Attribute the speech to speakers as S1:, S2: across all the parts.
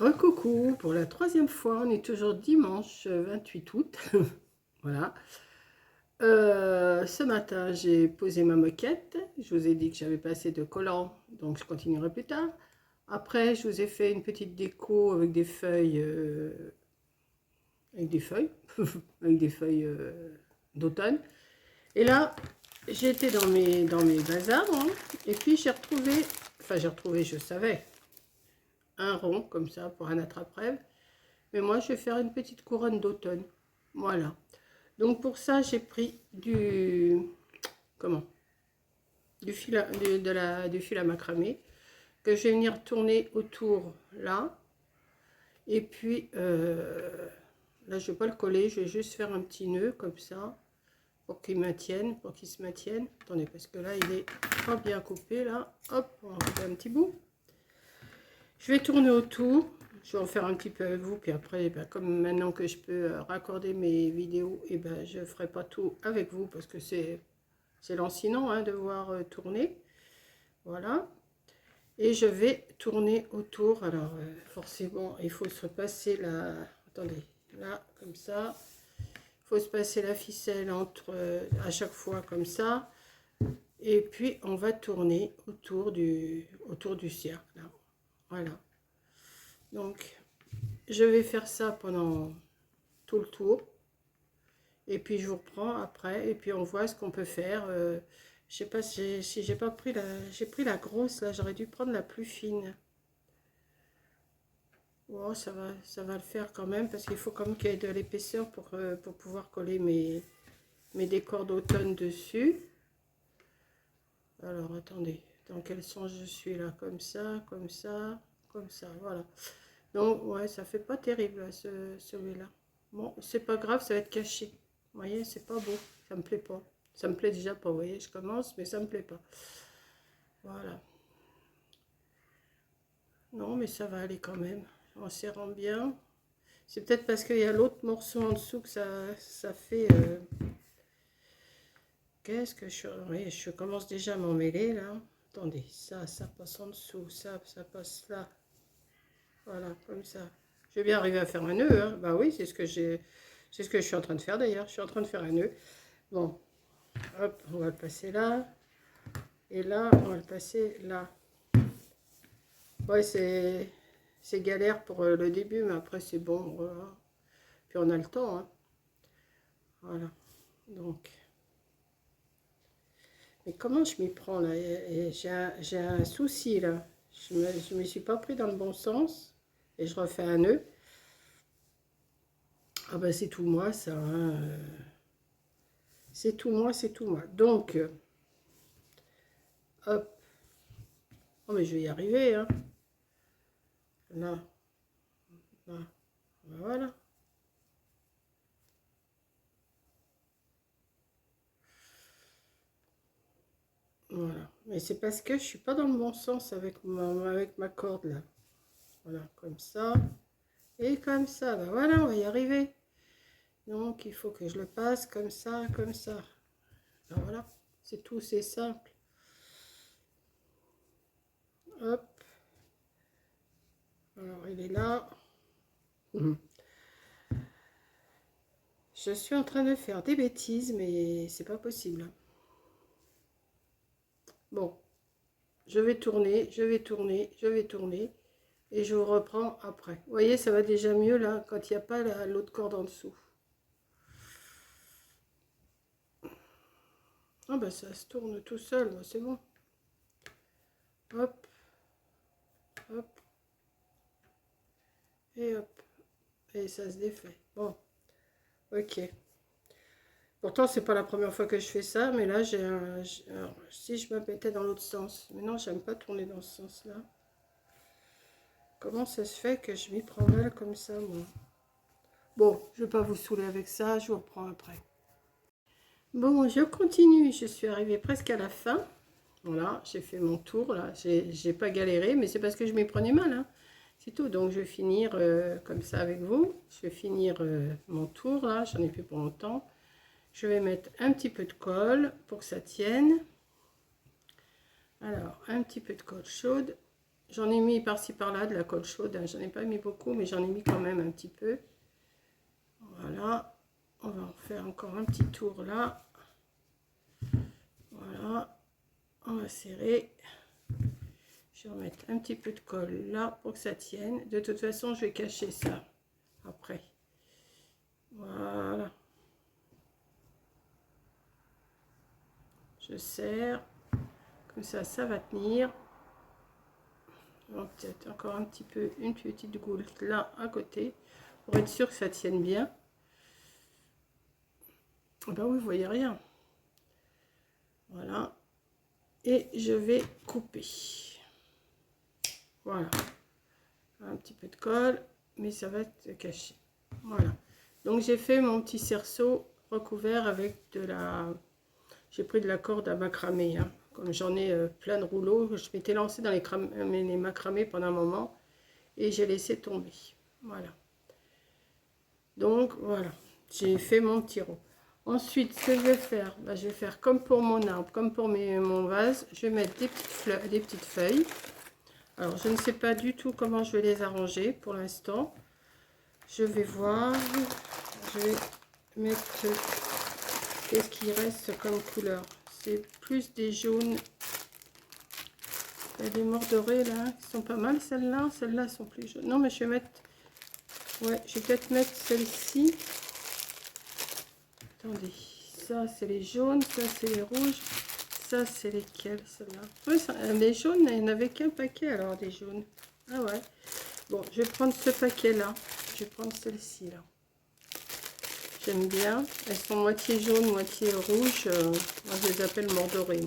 S1: Recoucou, pour la troisième fois, on est toujours dimanche 28 août. Voilà. Ce matin, j'ai posé ma moquette. Je vous ai dit que j'avais pas assez de collant, donc je continuerai plus tard. Après, je vous ai fait une petite déco avec des feuilles, avec des feuilles, avec des feuilles d'automne. Et là, j'étais dans mes bazars, hein, et puis j'ai retrouvé, je savais, un rond comme ça pour un attrape-rêve. Mais moi, je vais faire une petite couronne d'automne. Voilà. Donc pour ça, j'ai pris comment du fil du fil à macramé que je vais venir tourner autour là. Et puis là, je vais pas le coller, je vais juste faire un petit nœud comme ça pour qu'il maintienne, pour qu'il se maintienne. Attendez, parce que là, il est pas bien coupé là. Hop, on va couper un petit bout. Je vais tourner autour. Je vais en faire un petit peu avec vous, puis après, ben, comme maintenant que je peux raccorder mes vidéos, et ben, je ne ferai pas tout avec vous parce que c'est lancinant hein, de voir tourner. Voilà. Et je vais tourner autour. Alors, forcément, il faut se passer la... Attendez, là, comme ça. Il faut se passer la ficelle entre, à chaque fois comme ça. Et puis, on va tourner autour du cercle. Là. Voilà. Donc, je vais faire ça pendant tout le tour. Et puis je vous reprends après. Et puis on voit ce qu'on peut faire. Je sais pas si j'ai pas pris la... J'ai pris la grosse là. J'aurais dû prendre la plus fine. Oh, ça va le faire quand même. Parce qu'il faut quand même qu'il y ait de l'épaisseur pour pouvoir coller mes décors d'automne dessus. Alors attendez. Dans quel sens je suis là? Comme ça, comme ça, comme ça. Voilà. Donc ouais, ça fait pas terrible là, celui-là. Bon, c'est pas grave, ça va être caché. Vous voyez, c'est pas beau, ça me plaît pas. Ça me plaît déjà pas, vous voyez, je commence, mais ça me plaît pas. Voilà. Non, mais ça va aller quand même, en serrant bien. C'est peut-être parce qu'il y a l'autre morceau en dessous que ça fait... Qu'est-ce que je... Oui, je commence déjà à m'en mêler, là. Attendez, ça passe en dessous, ça passe là. Voilà, comme ça. Je vais bien arriver à faire un nœud, hein. Bah oui, c'est ce que je suis en train de faire d'ailleurs. Je suis en train de faire un nœud. Bon, hop, on va le passer là. Et là, on va le passer là. Ouais, c'est galère pour le début, mais après c'est bon. Voilà. Puis on a le temps, hein. Voilà. Donc. Mais comment je m'y prends là? J'ai un souci là. Je me suis pas pris dans le bon sens. Et je refais un nœud. Ah ben c'est tout moi ça. Hein. C'est tout moi, c'est tout moi. Donc, hop. Oh mais je vais y arriver, hein. Là. Là. Voilà. Voilà. Mais c'est parce que je suis pas dans le bon sens avec ma corde là. Voilà, comme ça. Et comme ça. Ben voilà, on va y arriver. Donc, il faut que je le passe comme ça, comme ça. Ben voilà, c'est tout, c'est simple. Hop. Alors, il est là. Je suis en train de faire des bêtises, mais c'est pas possible. Bon, je vais tourner, je vais tourner, je vais tourner. Et je vous reprends après. Vous voyez, ça va déjà mieux là, quand il n'y a pas l'autre corde en dessous. Ah ben ça se tourne tout seul, c'est bon. Hop, hop, et hop. Et ça se défait. Bon, ok. Pourtant, c'est pas la première fois que je fais ça, mais là, alors, si je me mettais dans l'autre sens. Mais non, j'aime pas tourner dans ce sens-là. Comment ça se fait que je m'y prends mal comme ça, moi? Bon, je vais pas vous saouler avec ça, je vous reprends après. Bon, je continue, je suis arrivée presque à la fin. Voilà, j'ai fait mon tour, là. J'ai pas galéré, mais c'est parce que je m'y prenais mal, hein. C'est tout, donc je vais finir comme ça avec vous. Je vais finir mon tour, là, j'en ai plus pour longtemps. Je vais mettre un petit peu de colle pour que ça tienne. Alors, un petit peu de colle chaude. J'en ai mis par-ci par-là de la colle chaude, hein. J'en ai pas mis beaucoup, mais j'en ai mis quand même un petit peu. Voilà, on va en faire encore un petit tour là. Voilà, on va serrer. Je vais remettre un petit peu de colle là pour que ça tienne. De toute façon, je vais cacher ça après. Voilà. Je serre. Comme ça va tenir. Peut-être encore un petit peu, une petite goutte là à côté. Pour être sûr que ça tienne bien. Ben oui, vous voyez rien. Voilà. Et je vais couper. Voilà. Un petit peu de colle, mais ça va être caché. Voilà. Donc j'ai fait mon petit cerceau recouvert avec de la... J'ai pris de la corde à macramé. Hein. Comme j'en ai plein de rouleaux, je m'étais lancée dans les macramés pendant un moment. Et j'ai laissé tomber. Voilà. Donc voilà. J'ai fait mon petit rond. Ensuite, ce que je vais faire, ben, je vais faire comme pour mon arbre, comme pour mon vase. Je vais mettre des petites feuilles. Alors, je ne sais pas du tout comment je vais les arranger pour l'instant. Je vais voir. Je vais mettre... Qu'est-ce qui reste comme couleur? C'est plus des jaunes. Il y a des morts dorés là, qui sont pas mal celles-là. Celles-là sont plus jaunes. Non, mais je vais mettre... Ouais, je vais peut-être mettre celle-ci. Attendez, ça c'est les jaunes, ça c'est les rouges. Ça c'est lesquels, celles-là? Oui, les jaunes, il n'y en avait qu'un paquet alors des jaunes. Ah ouais. Bon, je vais prendre ce paquet-là. Je vais prendre celle-ci là. J'aime bien. Elles sont moitié jaune, moitié rouge. Moi, je les appelle mort doré.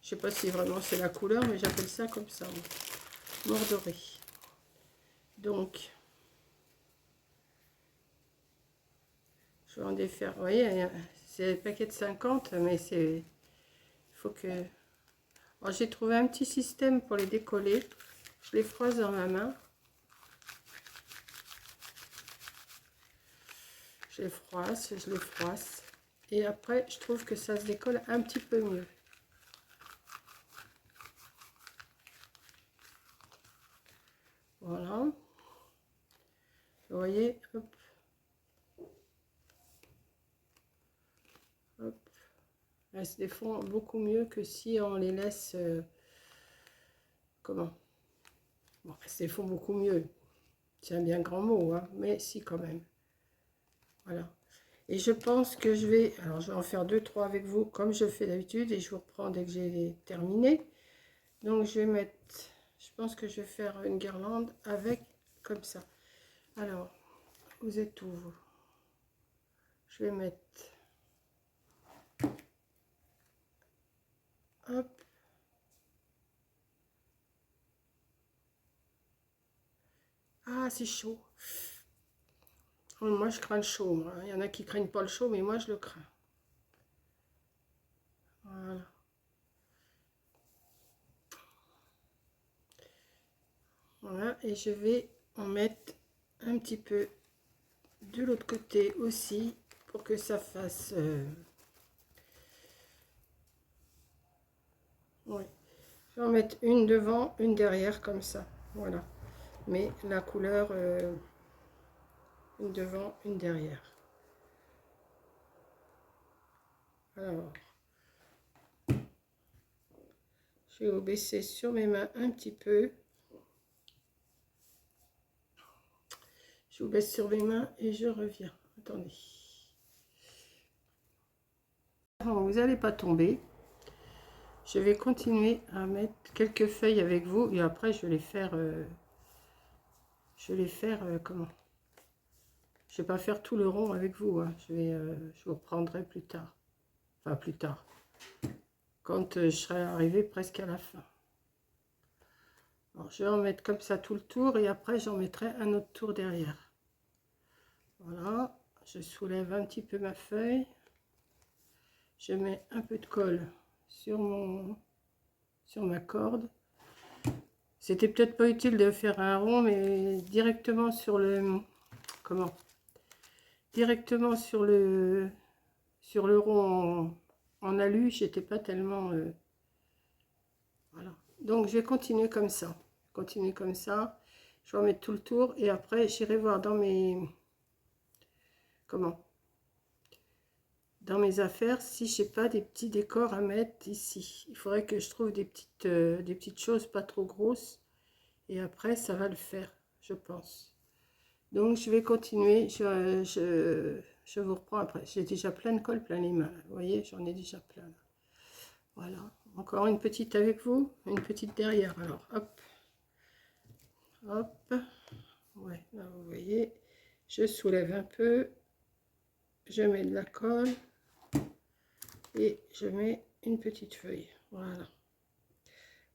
S1: Je sais pas si vraiment c'est la couleur, mais j'appelle ça comme ça. Mort doré. Donc, je vais en défaire. Vous voyez, c'est le paquet de 50, mais c'est... Il faut que... J'ai trouvé un petit système pour les décoller. Je les froisse dans ma main. Je les froisse. Et après, je trouve que ça se décolle un petit peu mieux. Voilà. Vous voyez, hop. Hop. Elles se défont beaucoup mieux que si on les laisse... comment? Bon, elles se défont beaucoup mieux. C'est un bien grand mot, hein, mais si quand même. Voilà. Et je pense que je vais... Alors, je vais en faire 2-3 avec vous, comme je fais d'habitude, et je vous reprends dès que j'ai terminé. Donc, je vais mettre... Je pense que je vais faire une guirlande avec... Comme ça. Alors, vous êtes où, vous? Je vais mettre... Hop. Ah, c'est chaud. Moi, je crains le chaud. Moi. Il y en a qui craignent pas le chaud, mais moi, je le crains. Voilà. Voilà. Et je vais en mettre un petit peu de l'autre côté aussi, pour que ça fasse... Ouais. Je vais en mettre une devant, une derrière, comme ça. Voilà. Mais la couleur... une devant, une derrière. Alors, je vais vous baisser sur mes mains un petit peu. Je vous baisse sur mes mains et je reviens. Attendez. Bon, vous n'allez pas tomber. Je vais continuer à mettre quelques feuilles avec vous et après je vais les faire... comment? Je vais pas faire tout le rond avec vous. Hein. Je vous reprendrai plus tard. Enfin, plus tard. Quand je serai arrivé presque à la fin. Alors, je vais en mettre comme ça tout le tour et après j'en mettrai un autre tour derrière. Voilà, je soulève un petit peu ma feuille. Je mets un peu de colle sur ma corde. C'était peut-être pas utile de faire un rond, mais directement sur le... Comment? Directement sur le rond en alu, j'étais pas tellement... voilà. Donc je vais continuer comme ça. continuer comme ça. Je vais en mettre tout le tour et après j'irai voir dans mes dans mes affaires si j'ai pas des petits décors à mettre ici. Il faudrait que je trouve des petites choses pas trop grosses et après ça va le faire, je pense. Donc je vais continuer, je vous reprends après. J'ai déjà plein de colle plein les mains, vous voyez, j'en ai déjà plein. Voilà, encore une petite avec vous, une petite derrière. Alors hop, hop, ouais, là vous voyez, je soulève un peu, je mets de la colle et je mets une petite feuille. Voilà,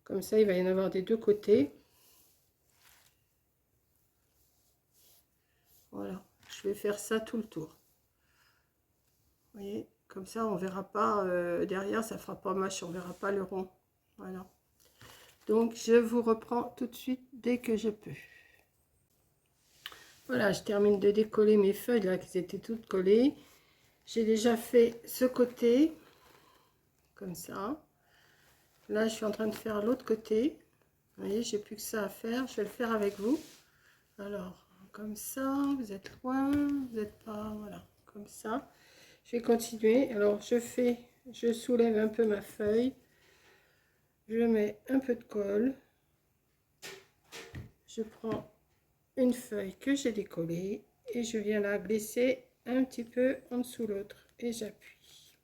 S1: comme ça il va y en avoir des deux côtés. Voilà, je vais faire ça tout le tour. Vous voyez, comme ça on verra pas derrière, ça fera pas moche, on verra pas le rond. Voilà, donc je vous reprends tout de suite dès que je peux. Voilà, je termine de décoller mes feuilles là qui étaient toutes collées. J'ai déjà fait ce côté comme ça. Là je suis en train de faire l'autre côté. Vous voyez, j'ai plus que ça à faire, je vais le faire avec vous. Alors comme ça, vous êtes loin, vous n'êtes pas, voilà, comme ça. Je vais continuer. Alors je soulève un peu ma feuille, je mets un peu de colle, je prends une feuille que j'ai décollée et je viens la glisser un petit peu en dessous l'autre et j'appuie.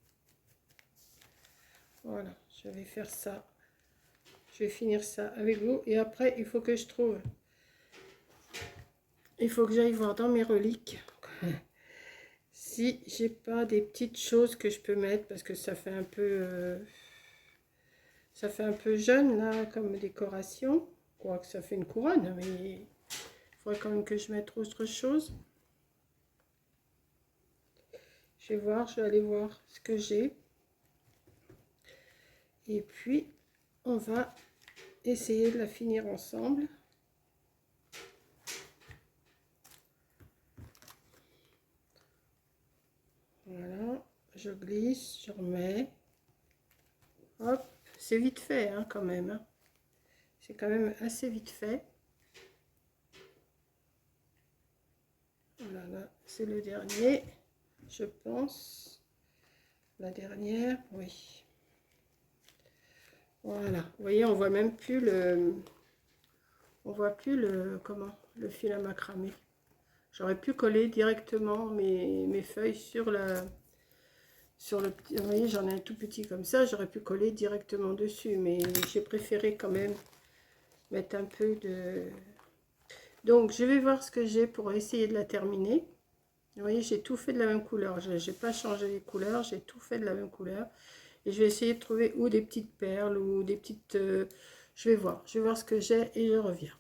S1: Voilà, je vais faire ça, je vais finir ça avec vous et après il faut que je trouve, il faut que j'aille voir dans mes reliques si j'ai pas des petites choses que je peux mettre parce que ça fait un peu jeune là comme décoration, quoique ça fait une couronne, mais il faudrait quand même que je mette autre chose. Je vais voir, je vais aller voir ce que j'ai et puis on va essayer de la finir ensemble. Voilà, je glisse, je remets. Hop, c'est vite fait hein, quand même. Hein. C'est quand même assez vite fait. Voilà, là, c'est le dernier, je pense. La dernière, oui. Voilà, vous voyez, on voit même plus le... On voit plus le fil à macramé. J'aurais pu coller directement mes feuilles sur le petit, vous voyez, j'en ai un tout petit comme ça, j'aurais pu coller directement dessus, mais j'ai préféré quand même mettre un peu de... Donc, je vais voir ce que j'ai pour essayer de la terminer. Vous voyez, j'ai tout fait de la même couleur, je n'ai pas changé les couleurs, j'ai tout fait de la même couleur. Et je vais essayer de trouver ou des petites perles ou des petites... je vais voir ce que j'ai et je reviens.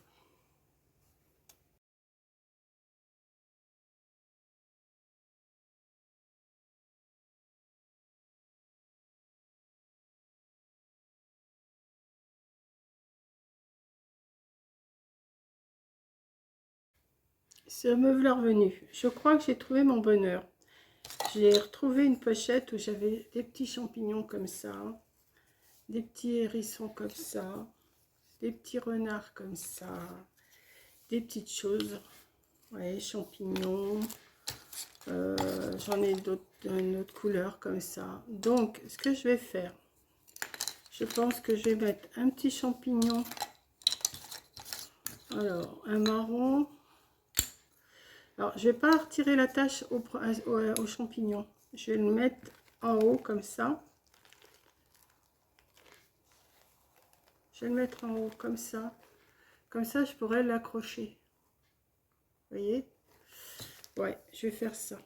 S1: Ça me voilà revenu. Je crois que j'ai trouvé mon bonheur. J'ai retrouvé une pochette où j'avais des petits champignons comme ça, des petits hérissons comme ça, des petits renards comme ça, des petites choses. Ouais, champignons. J'en ai d'autres d'une autre couleur comme ça. Donc, ce que je vais faire, je pense que je vais mettre un petit champignon. Alors, un marron. Alors, je vais pas retirer la tache au champignon. Je vais le mettre en haut comme ça. Je vais le mettre en haut comme ça. Comme ça, je pourrais l'accrocher. Vous voyez? Ouais, je vais faire ça.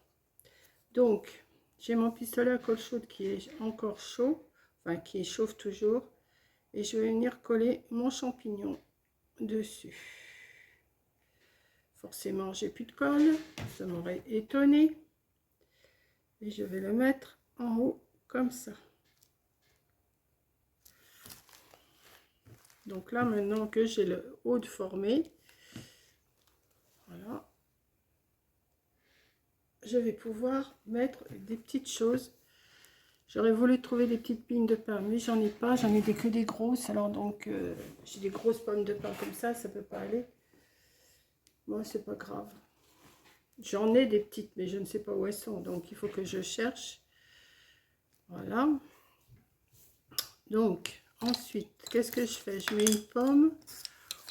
S1: Donc, j'ai mon pistolet à colle chaude qui est encore chaud. Enfin, qui chauffe toujours. Et je vais venir coller mon champignon dessus. Forcément, j'ai plus de colle. Ça m'aurait étonné. Et je vais le mettre en haut comme ça. Donc là, maintenant que j'ai le haut de formé, voilà, je vais pouvoir mettre des petites choses. J'aurais voulu trouver des petites pines de pain, mais j'en ai pas. J'en ai que des grosses. Alors donc, j'ai des grosses pommes de pain comme ça peut pas aller. Moi, c'est pas grave. J'en ai des petites, mais je ne sais pas où elles sont. Donc, il faut que je cherche. Voilà. Donc, ensuite, qu'est-ce que je fais? Je mets une pomme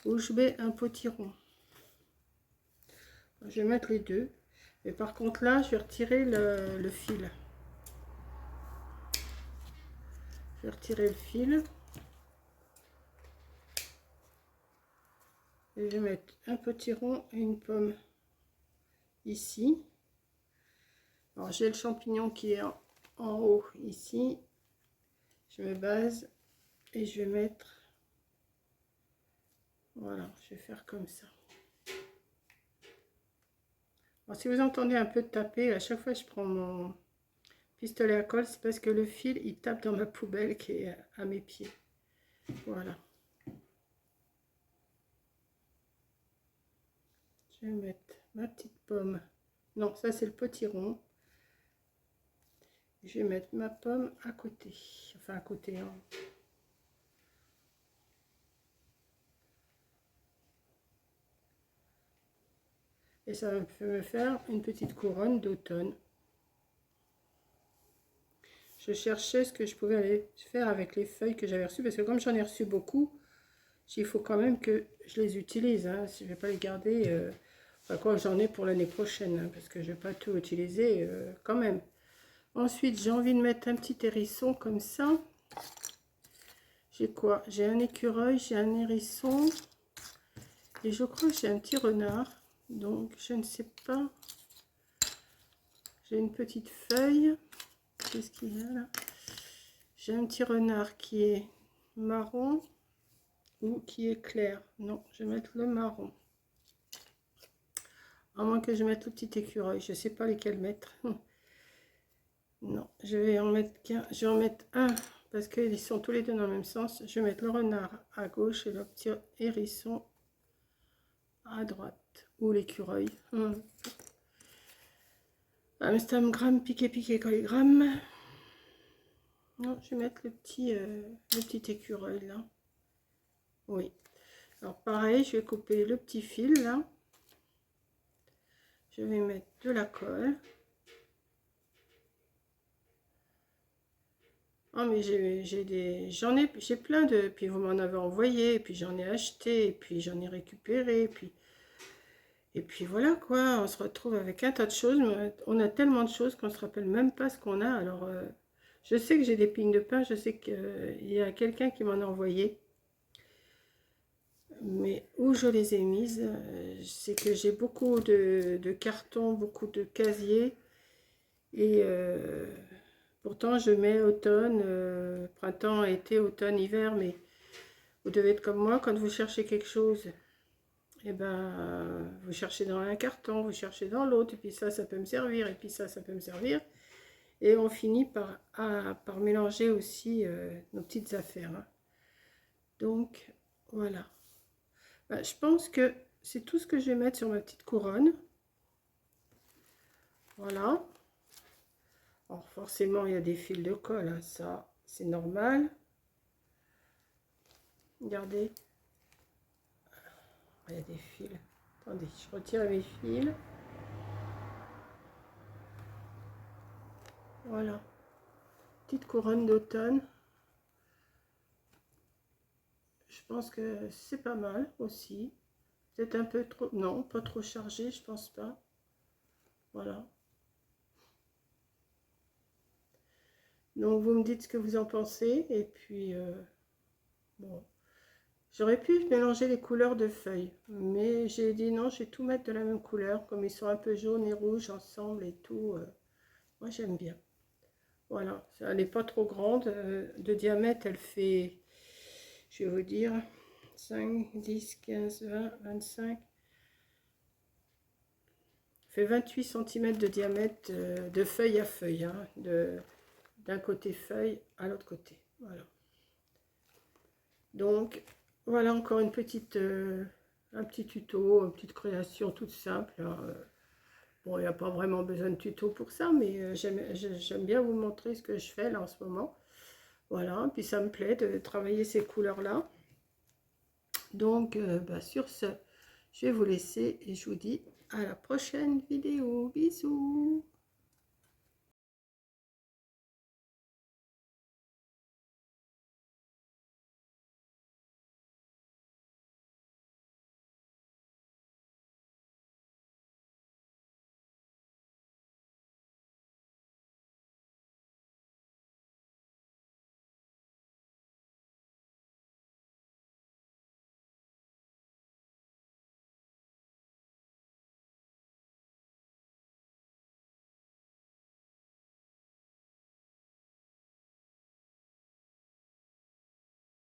S1: ou je mets un potiron. Je vais mettre les deux. Mais par contre, là, je vais retirer le fil. Je vais retirer le fil. Et je vais mettre un potiron et une pomme ici. Alors, j'ai le champignon qui est en haut ici. Je me base et je vais mettre, voilà, je vais faire comme ça. Alors, si vous entendez un peu de taper, à chaque fois que je prends mon pistolet à colle, c'est parce que le fil il tape dans ma poubelle qui est à mes pieds. Voilà. Je vais mettre ma petite pomme. Non, ça c'est le potiron. Je vais mettre ma pomme à côté. Enfin à côté. Hein. Et ça va me faire une petite couronne d'automne. Je cherchais ce que je pouvais aller faire avec les feuilles que j'avais reçues. Parce que comme j'en ai reçu beaucoup, il faut quand même que je les utilise. Hein. Je ne vais pas les garder. Enfin quoi, j'en ai pour l'année prochaine. Hein, parce que je ne vais pas tout utiliser quand même. Ensuite, j'ai envie de mettre un petit hérisson comme ça. J'ai quoi? J'ai un écureuil, j'ai un hérisson. Et je crois que j'ai un petit renard. Donc, je ne sais pas. J'ai une petite feuille. Qu'est-ce qu'il y a là? J'ai un petit renard qui est marron ou qui est clair. Non, je vais mettre le marron. À moins que je mette le petit écureuil. Je ne sais pas lesquels mettre. Non, je vais en mettre qu'un. Je vais en mettre un parce qu'ils sont tous les deux dans le même sens. Je vais mettre le renard à gauche et le petit hérisson à droite. Ou l'écureuil. Amsterdam, piqué, colligramme. Non, je vais mettre le petit écureuil là. Oui. Alors pareil, je vais couper le petit fil là. Je vais mettre de la colle. Oh mais j'ai plein de, puis vous m'en avez envoyé, puis j'en ai acheté, et puis j'en ai récupéré, et puis voilà quoi, on se retrouve avec un tas de choses, mais on a tellement de choses qu'on se rappelle même pas ce qu'on a. Alors je sais que j'ai des pignes de pain, je sais qu'il y a quelqu'un qui m'en a envoyé, mais où je les ai mises, c'est que j'ai beaucoup de cartons, beaucoup de casiers, et pourtant je mets automne, printemps, été, automne, hiver, mais vous devez être comme moi, quand vous cherchez quelque chose, et ben vous cherchez dans un carton, vous cherchez dans l'autre, et puis ça peut me servir, et puis ça peut me servir, et on finit par mélanger aussi nos petites affaires. Hein. Donc voilà. Ben, je pense que c'est tout ce que je vais mettre sur ma petite couronne. Voilà. Alors forcément il y a des fils de colle, hein, ça c'est normal. Regardez. Il y a des fils. Attendez, je retire mes fils. Voilà. Petite couronne d'automne. Je pense que c'est pas mal aussi. Peut-être un peu trop... Non, pas trop chargé, je pense pas. Voilà. Donc vous me dites ce que vous en pensez. Et puis, bon. J'aurais pu mélanger les couleurs de feuilles. Mais j'ai dit non, je vais tout mettre de la même couleur. Comme ils sont un peu jaunes et rouges ensemble et tout. Moi j'aime bien. Voilà. Elle n'est pas trop grande. De diamètre, elle fait... Je vais vous dire... 5, 10, 15, 20, 25... fait 28 cm de diamètre de feuille à feuille, hein, d'un côté feuille à l'autre côté. Voilà. Donc, voilà encore un petit tuto, une petite création toute simple. Hein, Bon, il n'y a pas vraiment besoin de tuto pour ça, mais j'aime bien vous montrer ce que je fais là en ce moment. Voilà, puis ça me plaît de travailler ces couleurs-là. Donc, bah, sur ce, je vais vous laisser et je vous dis à la prochaine vidéo. Bisous!